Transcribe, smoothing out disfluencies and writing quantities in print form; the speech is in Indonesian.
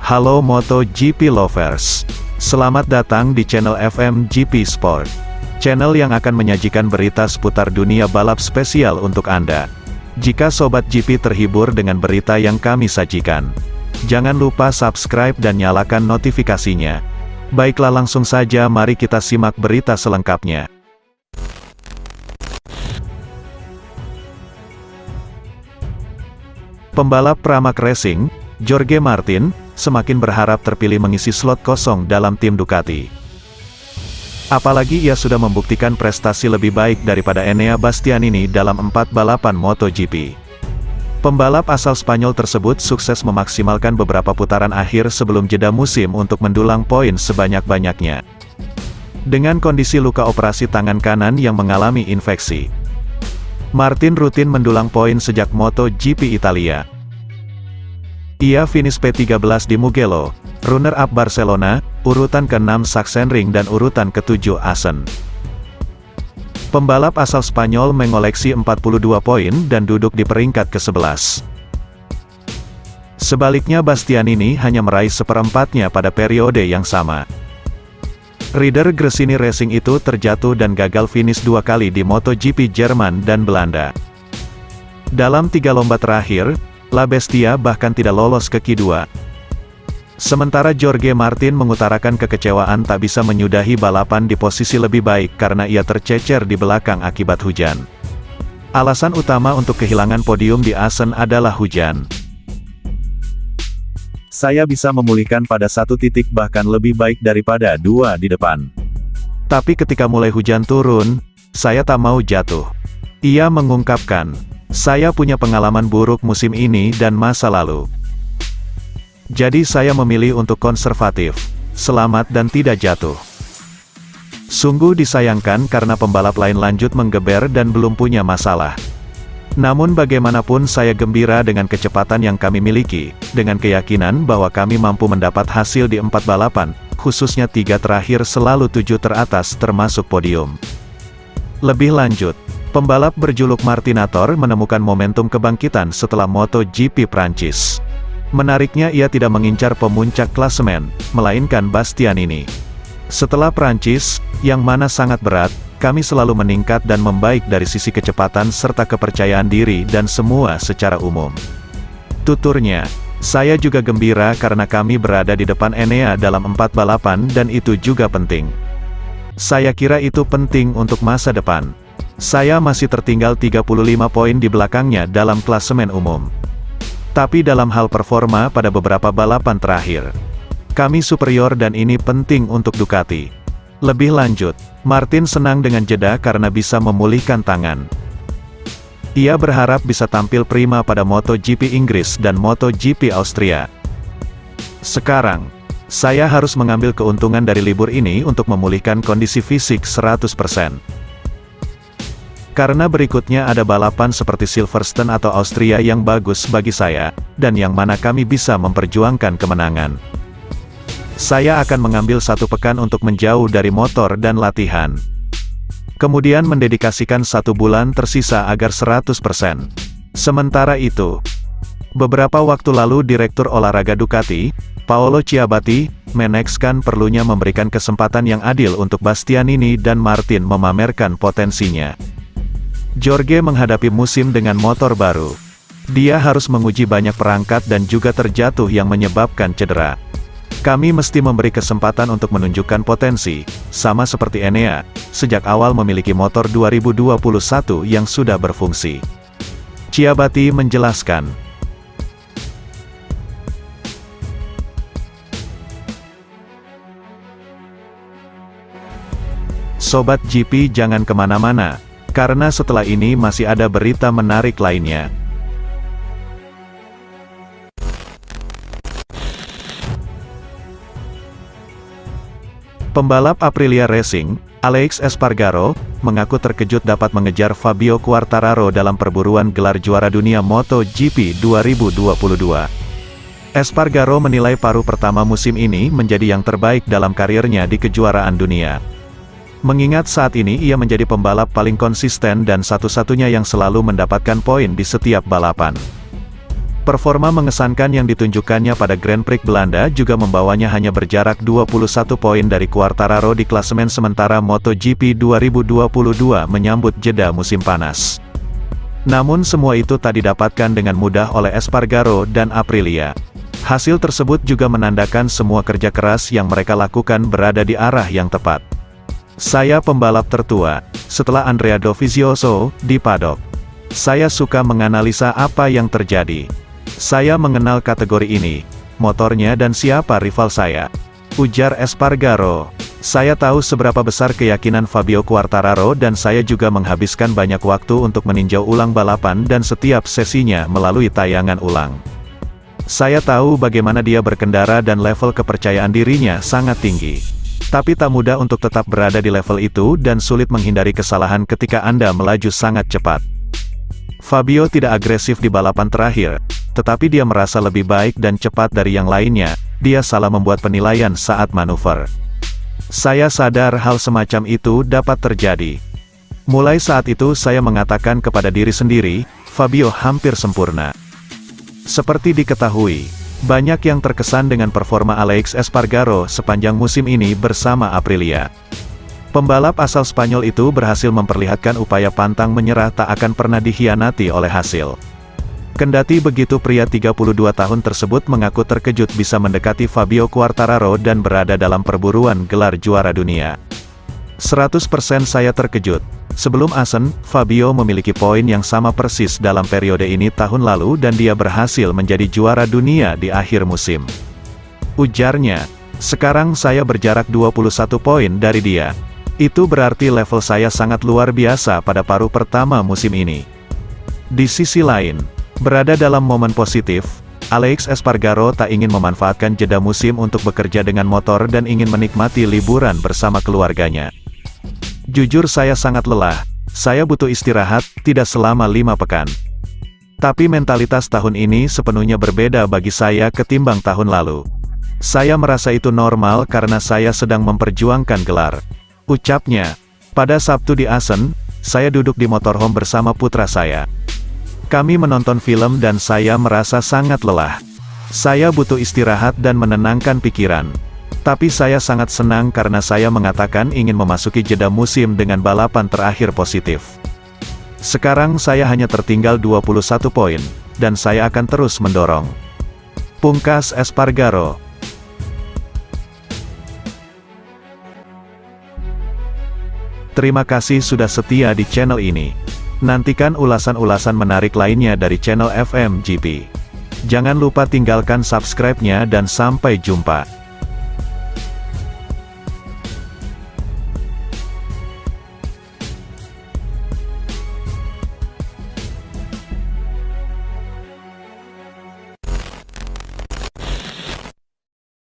Halo MotoGP lovers. Selamat datang di channel FMGP Sport. Channel yang akan menyajikan berita seputar dunia balap spesial untuk Anda. Jika Sobat GP terhibur dengan berita yang kami sajikan, jangan lupa subscribe dan nyalakan notifikasinya. Baiklah, langsung saja mari kita simak berita selengkapnya. Pembalap Pramac Racing, Jorge Martin, semakin berharap terpilih mengisi slot kosong dalam tim Ducati. Apalagi ia sudah membuktikan prestasi lebih baik daripada Enea Bastianini dalam 4 balapan MotoGP. Pembalap asal Spanyol tersebut sukses memaksimalkan beberapa putaran akhir sebelum jeda musim untuk mendulang poin sebanyak-banyaknya. Dengan kondisi luka operasi tangan kanan yang mengalami infeksi, Martin rutin mendulang poin sejak MotoGP Italia. Ia finish P13 di Mugello, runner-up Barcelona, urutan ke-6 Sachsenring dan urutan ke-7 Assen. Pembalap asal Spanyol mengoleksi 42 poin dan duduk di peringkat ke-11. Sebaliknya Bastianini hanya meraih seperempatnya pada periode yang sama. Rider Gresini Racing itu terjatuh dan gagal finish 2 kali di MotoGP Jerman dan Belanda. Dalam 3 lomba terakhir, La Bestia bahkan tidak lolos ke Q2. Sementara Jorge Martin mengutarakan kekecewaan tak bisa menyudahi balapan di posisi lebih baik karena ia tercecer di belakang akibat hujan. Alasan utama untuk kehilangan podium di Assen adalah hujan. Saya bisa memulihkan pada 1 titik bahkan lebih baik daripada 2 di depan. Tapi ketika mulai hujan turun, saya tak mau jatuh. Ia mengungkapkan, saya punya pengalaman buruk musim ini dan masa lalu. Jadi saya memilih untuk konservatif, selamat dan tidak jatuh. Sungguh disayangkan karena pembalap lain lanjut menggeber dan belum punya masalah. Namun bagaimanapun saya gembira dengan kecepatan yang kami miliki, dengan keyakinan bahwa kami mampu mendapat hasil di 4 balapan, khususnya 3 terakhir selalu 7 teratas termasuk podium. Lebih lanjut, pembalap berjuluk Martinator menemukan momentum kebangkitan setelah MotoGP Prancis. Menariknya ia tidak mengincar pemuncak klasemen, melainkan Bastianini. Setelah Prancis, yang mana sangat berat, kami selalu meningkat dan membaik dari sisi kecepatan serta kepercayaan diri dan semua secara umum. Tuturnya, saya juga gembira karena kami berada di depan Enea dalam 4 balapan dan itu juga penting. Saya kira itu penting untuk masa depan. Saya masih tertinggal 35 poin di belakangnya dalam klasemen umum. Tapi dalam hal performa pada beberapa balapan terakhir, kami superior dan ini penting untuk Ducati. Lebih lanjut, Martin senang dengan jeda karena bisa memulihkan tangan. Ia berharap bisa tampil prima pada MotoGP Inggris dan MotoGP Austria. Sekarang, saya harus mengambil keuntungan dari libur ini untuk memulihkan kondisi fisik 100%. Karena berikutnya ada balapan seperti Silverstone atau Austria yang bagus bagi saya, dan yang mana kami bisa memperjuangkan kemenangan. Saya akan mengambil 1 pekan untuk menjauh dari motor dan latihan. Kemudian mendedikasikan 1 bulan tersisa agar 100%. Sementara itu, beberapa waktu lalu Direktur Olahraga Ducati, Paolo Ciabatti, menegaskan perlunya memberikan kesempatan yang adil untuk Bastianini dan Martin memamerkan potensinya. Jorge menghadapi musim dengan motor baru. Dia harus menguji banyak perangkat dan juga terjatuh yang menyebabkan cedera. Kami mesti memberi kesempatan untuk menunjukkan potensi, sama seperti Enea, sejak awal memiliki motor 2021 yang sudah berfungsi. Ciabatti menjelaskan. Sobat GP jangan kemana-mana, karena setelah ini masih ada berita menarik lainnya. Pembalap Aprilia Racing, Alex Espargaro, mengaku terkejut dapat mengejar Fabio Quartararo dalam perburuan gelar juara dunia MotoGP 2022. Espargaro menilai paruh pertama musim ini menjadi yang terbaik dalam karirnya di kejuaraan dunia. Mengingat saat ini ia menjadi pembalap paling konsisten dan satu-satunya yang selalu mendapatkan poin di setiap balapan. Performa mengesankan yang ditunjukkannya pada Grand Prix Belanda juga membawanya hanya berjarak 21 poin dari Quartararo di klasemen sementara MotoGP 2022 menyambut jeda musim panas. Namun semua itu tak didapatkan dengan mudah oleh Espargaro dan Aprilia. Hasil tersebut juga menandakan semua kerja keras yang mereka lakukan berada di arah yang tepat. Saya pembalap tertua, setelah Andrea Dovizioso, di paddock. Saya suka menganalisa apa yang terjadi. Saya mengenal kategori ini, motornya dan siapa rival saya. Ujar Espargaro. Saya tahu seberapa besar keyakinan Fabio Quartararo dan saya juga menghabiskan banyak waktu untuk meninjau ulang balapan dan setiap sesinya melalui tayangan ulang. Saya tahu bagaimana dia berkendara dan level kepercayaan dirinya sangat tinggi. Tapi tak mudah untuk tetap berada di level itu dan sulit menghindari kesalahan ketika Anda melaju sangat cepat. Fabio tidak agresif di balapan terakhir, tetapi dia merasa lebih baik dan cepat dari yang lainnya. Dia salah membuat penilaian saat manuver. Saya sadar hal semacam itu dapat terjadi. Mulai saat itu saya mengatakan kepada diri sendiri, Fabio hampir sempurna. Seperti diketahui, banyak yang terkesan dengan performa Alex Espargaro sepanjang musim ini bersama Aprilia. Pembalap asal Spanyol itu berhasil memperlihatkan upaya pantang menyerah tak akan pernah dikhianati oleh hasil. Kendati begitu, pria 32 tahun tersebut mengaku terkejut bisa mendekati Fabio Quartararo dan berada dalam perburuan gelar juara dunia. 100% saya terkejut. Sebelum Assen, Fabio memiliki poin yang sama persis dalam periode ini tahun lalu dan dia berhasil menjadi juara dunia di akhir musim. Ujarnya, sekarang saya berjarak 21 poin dari dia. Itu berarti level saya sangat luar biasa pada paruh pertama musim ini. Di sisi lain, berada dalam momen positif, Alex Espargaro tak ingin memanfaatkan jeda musim untuk bekerja dengan motor dan ingin menikmati liburan bersama keluarganya. Jujur saya sangat lelah, saya butuh istirahat, tidak selama 5 pekan. Tapi mentalitas tahun ini sepenuhnya berbeda bagi saya ketimbang tahun lalu. Saya merasa itu normal karena saya sedang memperjuangkan gelar. Ucapnya. Pada Sabtu di Assen, saya duduk di motorhome bersama putra saya. Kami menonton film dan saya merasa sangat lelah. Saya butuh istirahat dan menenangkan pikiran. Tapi saya sangat senang karena saya mengatakan ingin memasuki jeda musim dengan balapan terakhir positif. Sekarang saya hanya tertinggal 21 poin, dan saya akan terus mendorong. Pungkas Espargaro. Terima kasih sudah setia di channel ini. Nantikan ulasan-ulasan menarik lainnya dari channel FMGP. Jangan lupa tinggalkan subscribe-nya dan sampai jumpa.